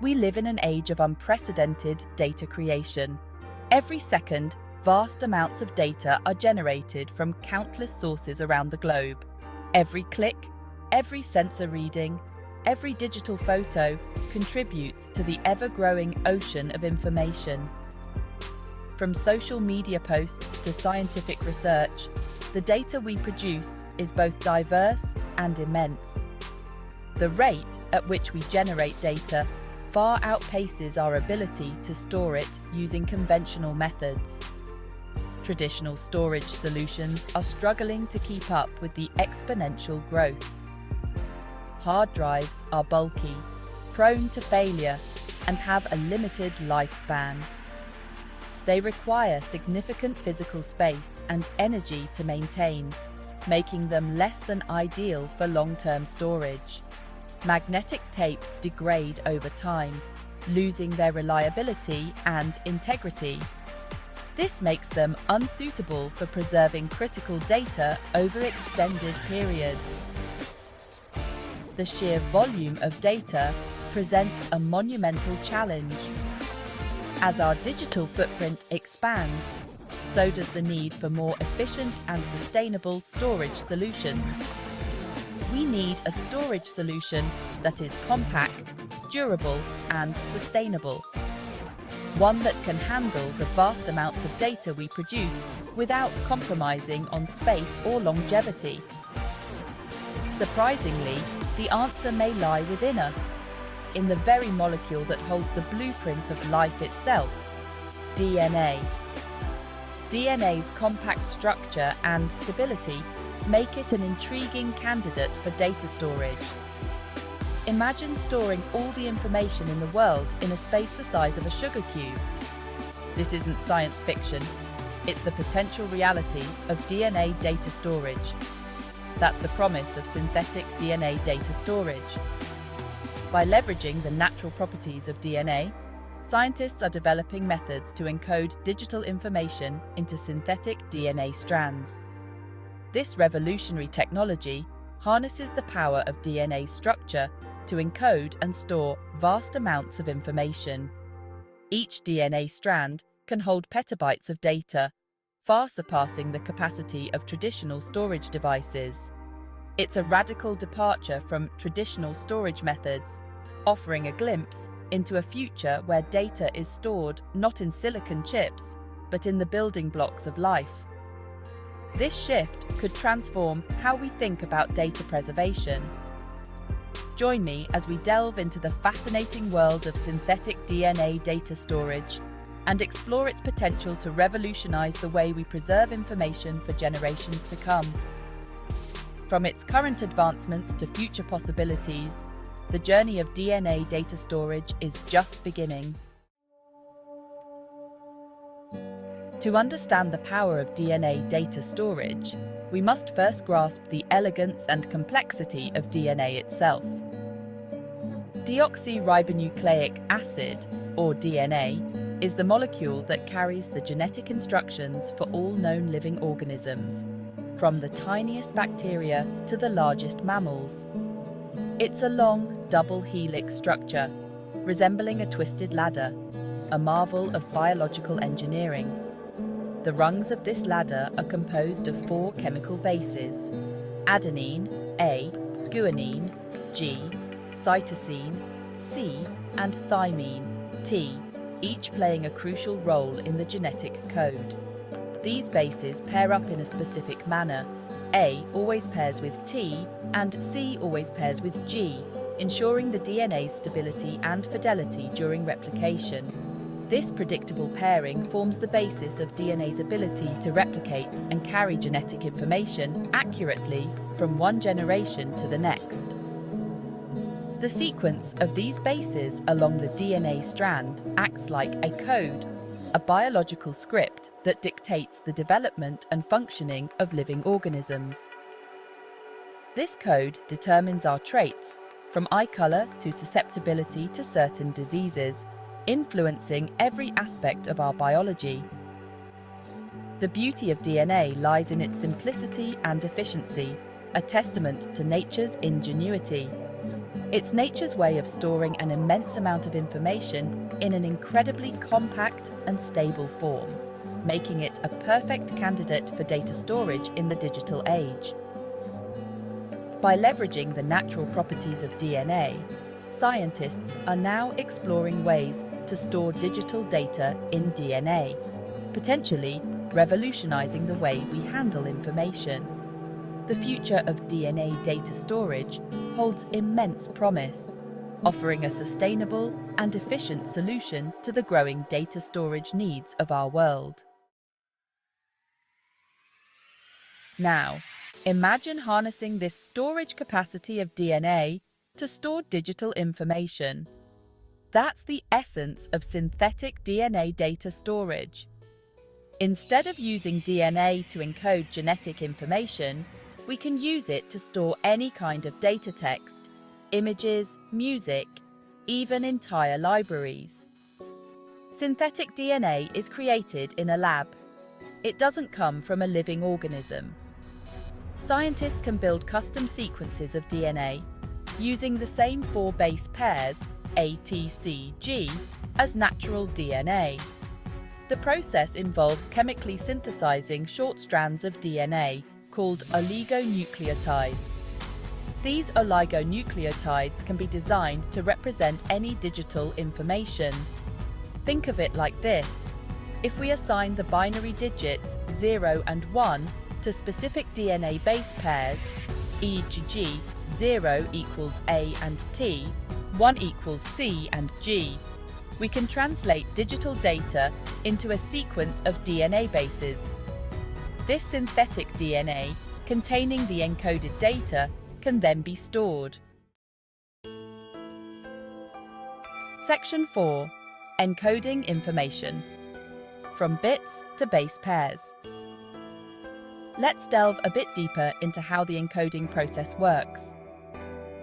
We live in an age of unprecedented data creation. Every second, vast amounts of data are generated from countless sources around the globe. Every click, every sensor reading, every digital photo contributes to the ever-growing ocean of information. From social media posts to scientific research, the data we produce is both diverse and immense. The rate at which we generate data far outpaces our ability to store it using conventional methods. Traditional storage solutions are struggling to keep up with the exponential growth. Hard drives are bulky, prone to failure, and have a limited lifespan. They require significant physical space and energy to maintain, making them less than ideal for long-term storage. Magnetic tapes degrade over time, losing their reliability and integrity. This makes them unsuitable for preserving critical data over extended periods. The sheer volume of data presents a monumental challenge. As our digital footprint expands, so does the need for more efficient and sustainable storage solutions. We need a storage solution that is compact, durable, and sustainable. One that can handle the vast amounts of data we produce without compromising on space or longevity. Surprisingly, the answer may lie within us, in the very molecule that holds the blueprint of life itself, DNA. DNA's compact structure and stability make it an intriguing candidate for data storage. Imagine storing all the information in the world in a space the size of a sugar cube. This isn't science fiction, it's the potential reality of DNA data storage. That's the promise of synthetic DNA data storage. By leveraging the natural properties of DNA, scientists are developing methods to encode digital information into synthetic DNA strands. This revolutionary technology harnesses the power of DNA structure to encode and store vast amounts of information. Each DNA strand can hold petabytes of data, far surpassing the capacity of traditional storage devices. It's a radical departure from traditional storage methods, offering a glimpse into a future where data is stored not in silicon chips, but in the building blocks of life. This shift could transform how we think about data preservation. Join me as we delve into the fascinating world of synthetic DNA data storage and explore its potential to revolutionize the way we preserve information for generations to come. From its current advancements to future possibilities, the journey of DNA data storage is just beginning. To understand the power of DNA data storage, we must first grasp the elegance and complexity of DNA itself. Deoxyribonucleic acid, or DNA, is the molecule that carries the genetic instructions for all known living organisms, from the tiniest bacteria to the largest mammals. It's a long, double helix structure, resembling a twisted ladder, a marvel of biological engineering. The rungs of this ladder are composed of 4 chemical bases: adenine, A, guanine, G, cytosine, C, and thymine, T, each playing a crucial role in the genetic code. These bases pair up in a specific manner. A always pairs with T, and C always pairs with G, ensuring the DNA's stability and fidelity during replication. This predictable pairing forms the basis of DNA's ability to replicate and carry genetic information accurately from one generation to the next. The sequence of these bases along the DNA strand acts like a code, a biological script that dictates the development and functioning of living organisms. This code determines our traits, from eye color to susceptibility to certain diseases, influencing every aspect of our biology. The beauty of DNA lies in its simplicity and efficiency, a testament to nature's ingenuity. It's nature's way of storing an immense amount of information in an incredibly compact and stable form, making it a perfect candidate for data storage in the digital age. By leveraging the natural properties of DNA, scientists are now exploring ways to store digital data in DNA, potentially revolutionizing the way we handle information. The future of DNA data storage holds immense promise, offering a sustainable and efficient solution to the growing data storage needs of our world. Now, imagine harnessing this storage capacity of DNA to store digital information. That's the essence of synthetic DNA data storage. Instead of using DNA to encode genetic information, we can use it to store any kind of data text, images, music, even entire libraries. Synthetic DNA is created in a lab. It doesn't come from a living organism. Scientists can build custom sequences of DNA using the same 4 base pairs, A, T, C, G, as natural DNA. The process involves chemically synthesizing short strands of DNA called oligonucleotides. These oligonucleotides can be designed to represent any digital information. Think of it like this. If we assign the binary digits 0 and 1 to specific DNA base pairs, e.g., 0 equals A and T, 1 equals C and G, we can translate digital data into a sequence of DNA bases. This synthetic DNA, containing the encoded data, can then be stored. Section 4. Encoding information. From bits to base pairs. Let's delve a bit deeper into how the encoding process works.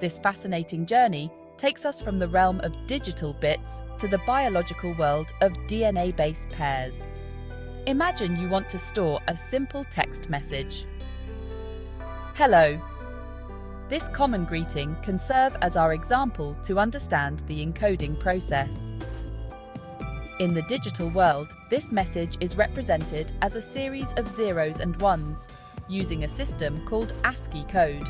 This fascinating journey takes us from the realm of digital bits to the biological world of DNA base pairs. Imagine you want to store a simple text message. Hello. This common greeting can serve as our example to understand the encoding process. In the digital world, this message is represented as a series of zeros and ones, using a system called ASCII code.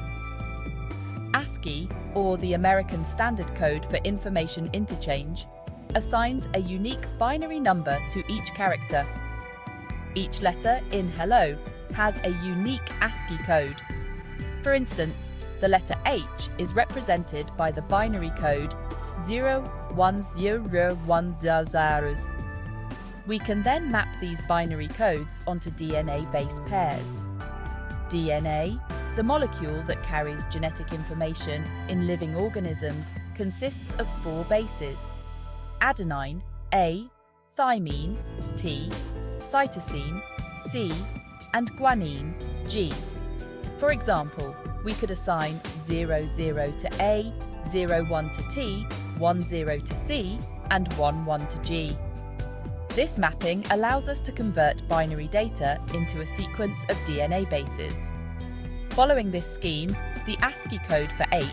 ASCII, or the American Standard Code for Information Interchange, assigns a unique binary number to each character. Each letter in hello has a unique ASCII code. For instance, the letter H is represented by the binary code 010100. We can then map these binary codes onto DNA base pairs. DNA, the molecule that carries genetic information in living organisms, consists of 4 bases: adenine, A, thymine, T, cytosine, C, and guanine, G. For example, we could assign 00 to A, 01 to T, 10 to C, and 11 to G. This mapping allows us to convert binary data into a sequence of DNA bases. Following this scheme, the ASCII code for H,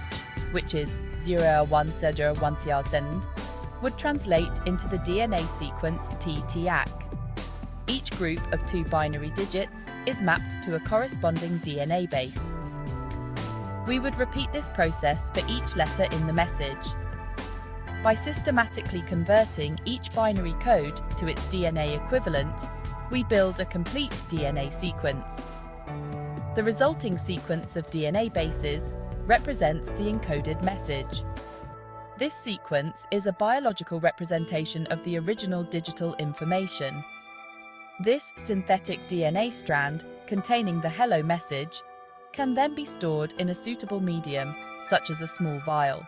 which is 01011000, would translate into the DNA sequence TTAC. Each group of 2 binary digits is mapped to a corresponding DNA base. We would repeat this process for each letter in the message. By systematically converting each binary code to its DNA equivalent, we build a complete DNA sequence. The resulting sequence of DNA bases represents the encoded message. This sequence is a biological representation of the original digital information. This synthetic DNA strand, containing the hello message, can then be stored in a suitable medium, such as a small vial.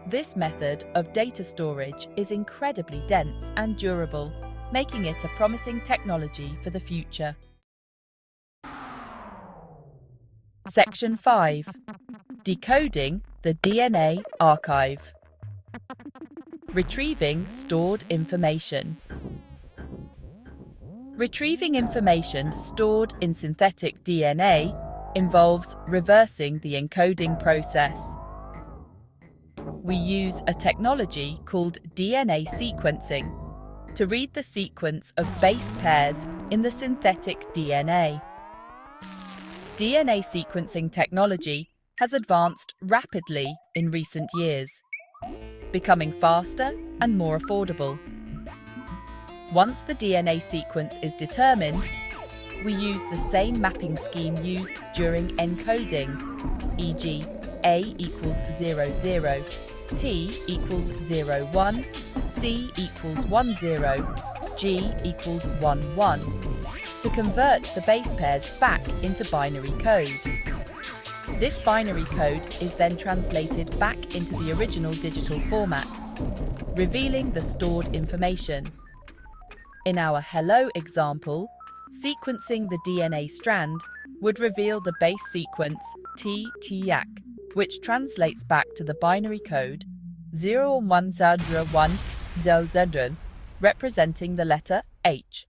This method of data storage is incredibly dense and durable, making it a promising technology for the future. Section 5. Decoding the DNA archive. Retrieving stored information. Retrieving information stored in synthetic DNA involves reversing the encoding process. we use a technology called DNA sequencing to read the sequence of base pairs in the synthetic DNA. DNA sequencing technology has advanced rapidly in recent years, becoming faster and more affordable. Once the DNA sequence is determined, we use the same mapping scheme used during encoding, e.g. A equals 00, T equals 01, C equals 10, G equals 11, to convert the base pairs back into binary code. This binary code is then translated back into the original digital format, revealing the stored information. In our hello example, sequencing the DNA strand would reveal the base sequence T-Tiak, which translates back to the binary code 010100, representing the letter H.